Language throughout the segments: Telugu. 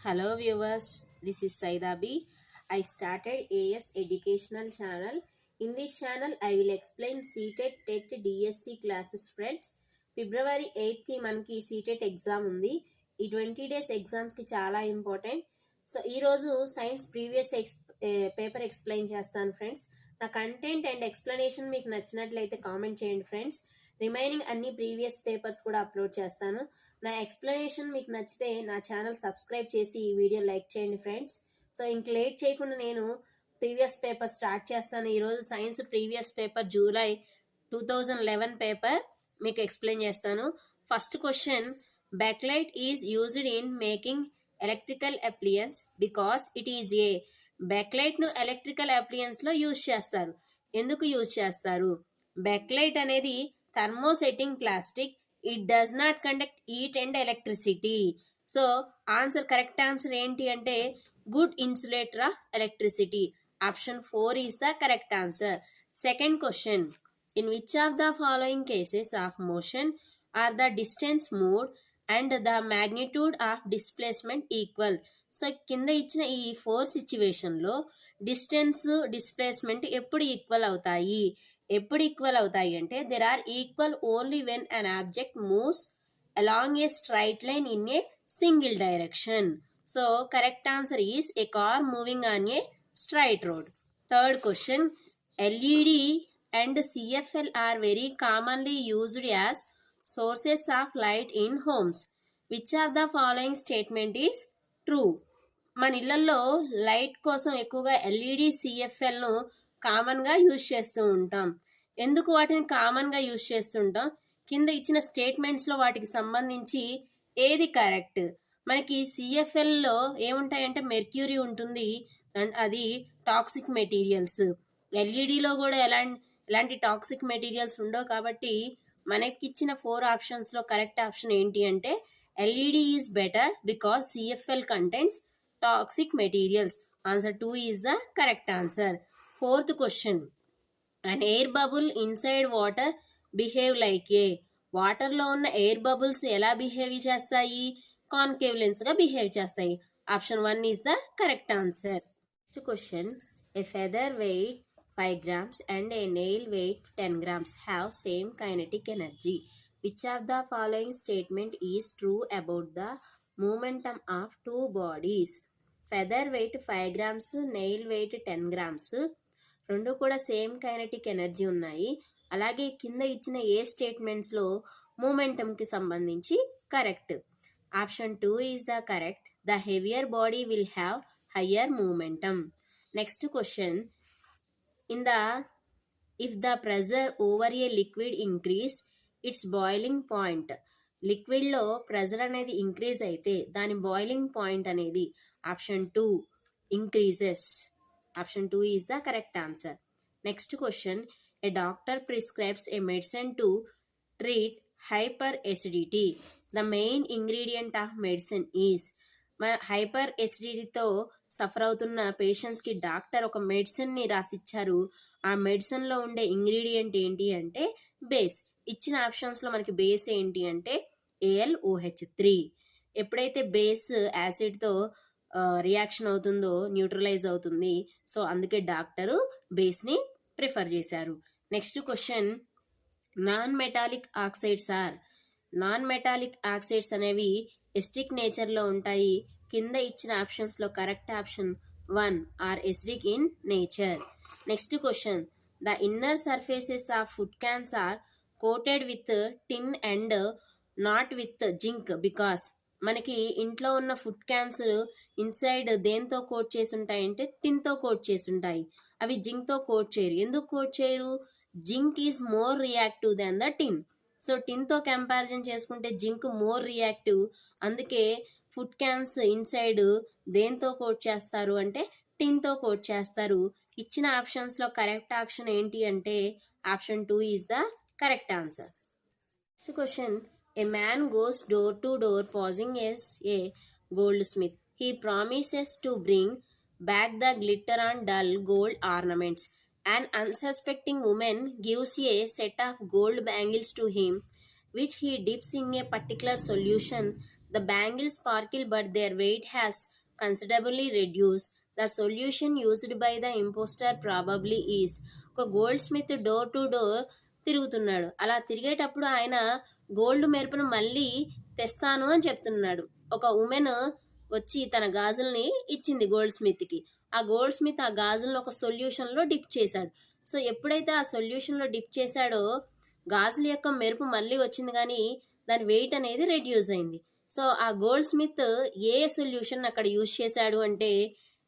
Hello viewers, this is Saidabi. I started AS educational channel. In this channel, I will explain CTET, TET, DSC classes friends. ఫిబ్రవరి 8కి మనకి CTET ఎగ్జామ్ ఉంది. ఈ 20 days ఎగ్జామ్స్కి చాలా ఇంపార్టెంట్. సో ఈరోజు సైన్స్ ప్రీవియస్ పేపర్ ఎక్స్ప్లెయిన్ చేస్తాను ఫ్రెండ్స్. నా కంటెంట్ అండ్ ఎక్స్ప్లెనేషన్ మీకు నచ్చినట్లయితే కామెంట్ చేయండి ఫ్రెండ్స్. రిమైనింగ్ అన్ని ప్రీవియస్ పేపర్స్ కూడా అప్లోడ్ చేస్తాను. నా ఎక్స్ప్లెనేషన్ మీకు నచ్చితే నా ఛానల్ సబ్స్క్రైబ్ చేసి ఈ వీడియో లైక్ చేయండి ఫ్రెండ్స్. సో ఇంక లేట్ చేయకుండా నేను ప్రీవియస్ పేపర్ స్టార్ట్ చేస్తాను. ఈరోజు science previous paper July 2011 paper మీకు ఎక్స్ప్లెయిన్ చేస్తాను. First question, bakelite is used in making electrical appliances because it is a. బ్యాక్లైట్ను ఎలక్ట్రికల్ అప్లియన్స్లో యూజ్ చేస్తారు. ఎందుకు యూజ్ చేస్తారు? బ్యాక్లైట్ అనేది thermosetting plastic. It does not conduct heat and electricity. So correct answer ఏంటి అంటే good insulator of electricity. Option 4 is the correct answer. Second question, in which of the following cases of motion are the distance moved and the magnitude of displacement equal. So కింద ఇచ్చిన ఈ 4 సిచ్యువేషన్లో డిస్టెన్స్ డిస్ప్లేస్మెంట్ ఎప్పుడు ఈక్వల్ అవుతాయి? ఎప్పుడు ఈక్వల్ అవుతాయి అంటే there are equal only when an object moves along a straight line in a single direction. So correct answer is a car moving on a straight road. Third question, LED and CFL are very commonly used as sources of light in homes. Which of the following statement is true? మన ఇళ్లలో లైట్ కోసం ఎక్కువగా ఎల్ఈడి సిఎఫ్ఎల్ను కామన్గా యూజ్ చేస్తూ ఉంటాం. ఎందుకు వాటిని కామన్గా యూజ్ చేస్తుంటాం? కింద ఇచ్చిన స్టేట్మెంట్స్లో వాటికి సంబంధించి ఏది కరెక్ట్? మనకి సిఎఫ్ఎల్లో ఏముంటాయంటే మెర్క్యూరీ ఉంటుంది, అది టాక్సిక్ మెటీరియల్స్. ఎల్ఈడిలో కూడా ఎలాంటి టాక్సిక్ మెటీరియల్స్ ఉండవు. కాబట్టి మనకిచ్చిన 4 ఆప్షన్స్లో కరెక్ట్ ఆప్షన్ ఏంటి అంటే LED is better because CFL contains toxic materials. Answer 2 is the correct answer. Fourth question, an air bubble inside water behave like a. వాటర్లో ఉన్న ఎయిర్ బబుల్స్ ఎలా బిహేవ్ చేస్తాయి? కాన్కేవ్ లెన్స్గా బిహేవ్ చేస్తాయి. Option 1 is the correct answer. Next question, a feather weight 5 grams and a nail weight 10 grams have same kinetic energy. Which of the following statement is true about the momentum of two bodies? Feather weight 5 grams, nail weight 10 grams, రెండు కూడా సేమ్ కైనెటిక్ ఎనర్జీ ఉన్నాయి. అలాగే కింద ఇచ్చిన ఏ స్టేట్మెంట్స్లో మూమెంటంకి సంబంధించి correct? Option 2 is the correct. The heavier body will have higher momentum. Next question, if the pressure over a liquid increase its boiling point. లిక్విడ్లో ప్రెజర్ అనేది ఇంక్రీజ్ అయితే దాని బాయిలింగ్ పాయింట్ అనేది option 2 increases. Option 2 is the correct answer. Next question, a doctor prescribes a medicine to treat hyper acidity. The main ingredient of medicine is. Hyper ఎసిడిటీతో సఫర్ అవుతున్న పేషెంట్స్కి డాక్టర్ ఒక మెడిసిన్ని రాసిచ్చారు. ఆ మెడిసిన్లో ఉండే ఇంగ్రీడియంట్ ఏంటి అంటే బేస్. ఇచ్చిన ఆప్షన్స్లో మనకి బేస్ ఏంటి అంటే AlOH3. ఎప్పుడైతే బేస్ యాసిడ్తో రియాక్షన్ అవుతుందో న్యూట్రలైజ్ అవుతుంది. సో అందుకే డాక్టరు బేస్ని ప్రిఫర్ చేశారు. Next question, non metallic oxides అనేవి ఎసిడిక్ నేచర్లో ఉంటాయి. కింద ఇచ్చిన ఆప్షన్స్లో correct option 1 are acidic in nature. Next question, the inner surfaces of food cans are coated with tin and not with zinc because. మనకి ఇంట్లో ఉన్న ఫుడ్ క్యాన్స్ ఇన్సైడ్ దేంతో కోట్ చేసి ఉంటాయి అంటే టిన్తో కోట్ చేసి ఉంటాయి. అవి జింక్తో కోట్ చేయరు. ఎందుకు కోట్ చేయరు? Zinc is more reactive than the tin. So టిన్తో కంపారిజన్ చేసుకుంటే జింక్ మోర్ రియాక్టివ్. అందుకే ఫుడ్ క్యాన్స్ ఇన్సైడ్ దేంతో కోట్ చేస్తారు అంటే టిన్తో కోట్ చేస్తారు. ఇచ్చిన ఆప్షన్స్లో కరెక్ట్ ఆప్షన్ ఏంటి అంటే option 2 is the correct answer. Next question, a man goes door to door posing as a goldsmith. He promises to bring back the glitter on dull gold ornaments. An unsuspecting woman gives a set of gold bangles to him, which he dips in a particular solution The bangles sparkle but their weight has considerably reduced. The solution used by the imposter probably is. ఒక gold Smith door to door తిరుగుతున్నాడు. అలా తిరిగేటప్పుడు ఆయన గోల్డ్ మెరుపును మళ్ళీ తెస్తాను అని చెప్తున్నాడు. ఒక ఉమెన్ వచ్చి తన గాజుల్ని ఇచ్చింది గోల్డ్ స్మిత్కి. ఆ గోల్డ్ స్మిత్ ఆ గాజులను ఒక సొల్యూషన్లో డిప్ చేశాడు. సో ఎప్పుడైతే ఆ సొల్యూషన్లో డిప్ చేశాడో గాజుల యొక్క మెరుపు మళ్ళీ వచ్చింది, కానీ దాని వెయిట్ అనేది రెడ్యూస్ అయింది. సో ఆ గోల్డ్ స్మిత్ ఏ సొల్యూషన్ అక్కడ యూజ్ చేశాడు అంటే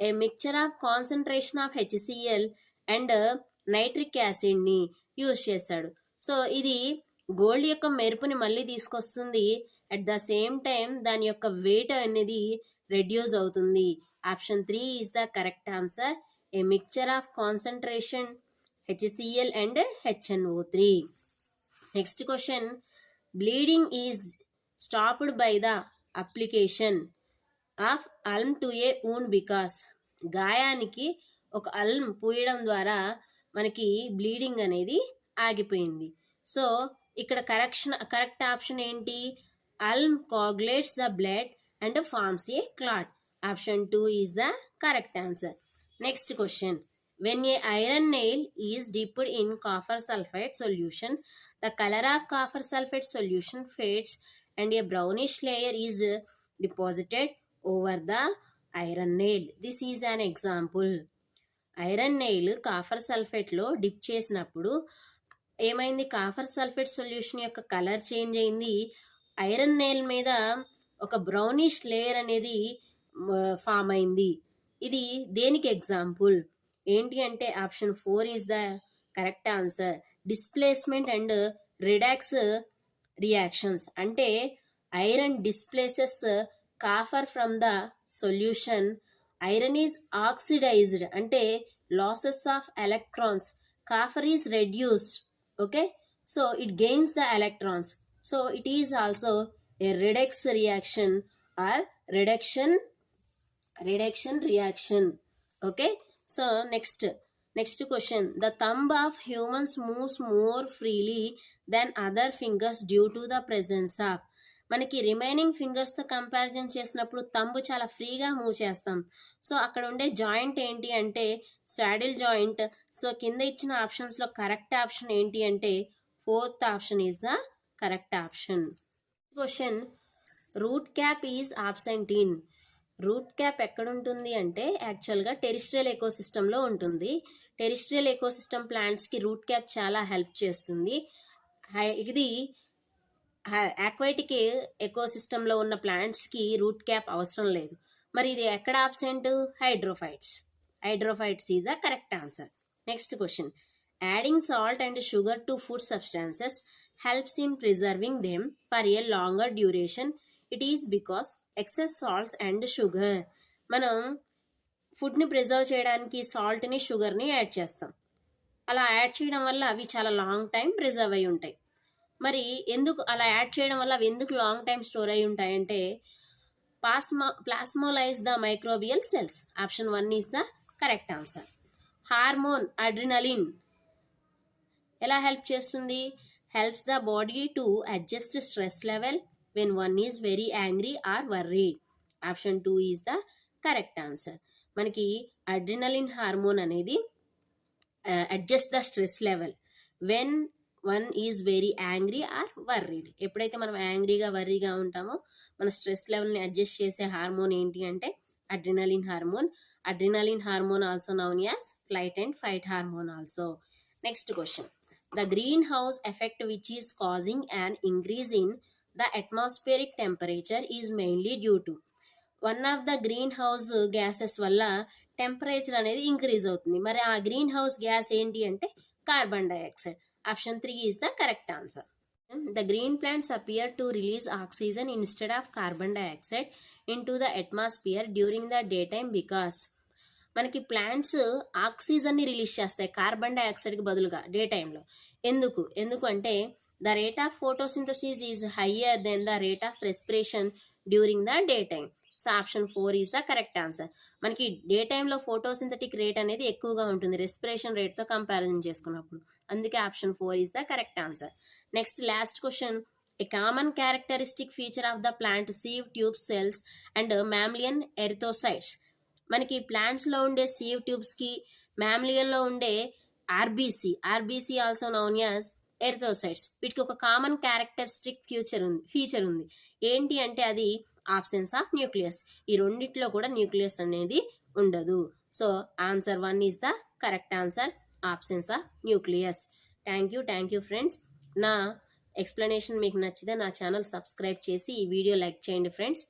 a mixture of concentration of HCl and nitric యాసిడ్ని యూజ్ చేశాడు. సో ఇది గోల్డ్ యొక్క మెరుపుని మళ్ళీ తీసుకొస్తుంది. అట్ ద సేమ్ టైం దాని యొక్క వెయిట్ అనేది రెడ్యూస్ అవుతుంది. Option 3 is the correct answer. A mixture of concentration HCl and HNO3. Next question, bleeding is stopped by the application of alum to a wound because. గాయానికి ఒక అల్మ్ పూయడం ద్వారా మనకి బ్లీడింగ్ అనేది ఆగిపోయింది. సో ఇక్కడ కరెక్ట్ ఆప్షన్ ఏంటి? అల్మ్ coagulates the blood and forms a clot. Option 2 is the correct answer. Next question. When a iron nail is dipped in copper sulfate solution, the color of copper sulfate solution fades and a brownish layer is deposited over the iron nail. This is an example. Iron nail copper సల్ఫేట్లో డిప్ చేసినప్పుడు ఏమైంది? కాఫర్ సల్ఫేట్ సొల్యూషన్ యొక్క కలర్ చేంజ్ అయింది. ఐరన్ నెయిల్ మీద ఒక బ్రౌనిష్ లేయర్ అనేది ఫామ్ అయింది. ఇది దేనికి ఎగ్జాంపుల్ ఏంటి అంటే option 4 is the correct answer. Displacement and redox reactions. అంటే iron displaces copper from the solution. Iron is oxidised అంటే losses of electrons. Copper is reduced. Okay, so it gains the electrons. So it is also a redox reaction or reduction reaction. Okay, so next question. The thumb of humans moves more freely than other fingers due to the presence of. మనకి రిమైనింగ్ ఫింగర్స్తో కంపారిజన్ చేసినప్పుడు తంబు చాలా ఫ్రీగా మూవ్ చేస్తాం. సో అక్కడ ఉండే జాయింట్ ఏంటి అంటే సాడిల్ జాయింట్. సో కింద ఇచ్చిన ఆప్షన్స్లో కరెక్ట్ ఆప్షన్ ఏంటి అంటే 4th option is the correct option. Question, root cap is absent in. Root cap ఎక్కడ ఉంటుంది అంటే యాక్చువల్గా టెరిస్ట్రియల్ ఎకోసిస్టంలో ఉంటుంది. టెరిస్ట్రియల్ ఎకోసిస్టమ్ ప్లాంట్స్కి రూట్ క్యాప్ చాలా హెల్ప్ చేస్తుంది. ఇది ఆక్వాటిక్ ఎకోసిస్టంలో ఉన్న ప్లాంట్స్కి రూట్ క్యాప్ అవసరం లేదు. మరి ఇది ఎక్కడ absent? Hydrophytes is the correct answer. Next question, adding salt and sugar to food substances helps in preserving them for a longer duration. It is because excess salts and sugar. మనం ఫుడ్ని ప్రిజర్వ్ చేయడానికి సాల్ట్ని షుగర్ని యాడ్ చేస్తాం. అలా యాడ్ చేయడం వల్ల అవి చాలా లాంగ్ టైం ప్రిజర్వ్ అయి ఉంటాయి. మరి ఎందుకు అలా యాడ్ చేయడం వల్ల అవి ఎందుకు లాంగ్ టైం స్టోర్ అయి ఉంటాయంటే plasmolyse the microbial cells. Option 1 is the correct answer. Hormone adrenaline ఎలా హెల్ప్ చేస్తుంది? helps the body to adjust stress level when one is very angry or worried. Option 2 is the correct answer. మనకి అడ్రినలిన్ హార్మోన్ అనేది adjust the stress level when one is very angry or worried. ఎప్పుడైతే మనం యాంగ్రీగా వర్రీగా ఉంటామో మన స్ట్రెస్ లెవెల్ని అడ్జస్ట్ చేసే హార్మోన్ ఏంటి అంటే adrenaline hormone. Adrenaline hormone also noun as flight and fight hormone also. Next question, the greenhouse effect which is causing an increase in the atmospheric temperature is mainly due to. One of the greenhouse gases వల్ల టెంపరేచర్ అనేది ఇంక్రీజ్ అవుతుంది. మరి ఆ గ్రీన్ హౌస్ గ్యాస్ ఏంటి అంటే carbon dioxide. Option 3 is the correct answer. The green plants appear to release oxygen instead of carbon dioxide into the atmosphere during the daytime because. మనకి ప్లాంట్స్ ఆక్సిజన్ని రిలీజ్ చేస్తాయి కార్బన్ డైఆక్సైడ్కి బదులుగా డే టైంలో. ఎందుకు అంటే the rate of photosynthesis is higher then the rate of respiration during the day time. So option 4 is the correct answer. మనకి డే టైంలో ఫోటోసింథటిక్ రేట్ అనేది ఎక్కువగా ఉంటుంది రెస్పిరేషన్ రేట్తో కంపారిజన్ చేసుకున్నప్పుడు. అందుకే option 4 is the correct answer. Next last question, A common characteristic feature of the plant sieve tube cells and mammalian erythrocytes. మనకి ప్లాంట్స్లో ఉండే sieve ట్యూబ్స్కి మ్యామ్లియన్లో ఉండే ఆర్బీసీ ఆల్సో నౌన్ యాజ్ ఎరిథోసైట్స్, వీటికి ఒక కామన్ క్యారెక్టరిస్టిక్ ఫీచర్ ఉంది. ఏంటి అంటే అది ఆబ్సెన్స్ ఆఫ్ న్యూక్లియస్. ఈ రెండిట్లో కూడా న్యూక్లియస్ అనేది ఉండదు. So answer 1 is the correct answer, absence of nucleus. Thank you friends. నా ఎక్స్ప్లెనేషన్ మీకు నచ్చితే నా ఛానల్ సబ్స్క్రైబ్ చేసి ఈ వీడియో లైక్ చేయండి ఫ్రెండ్స్.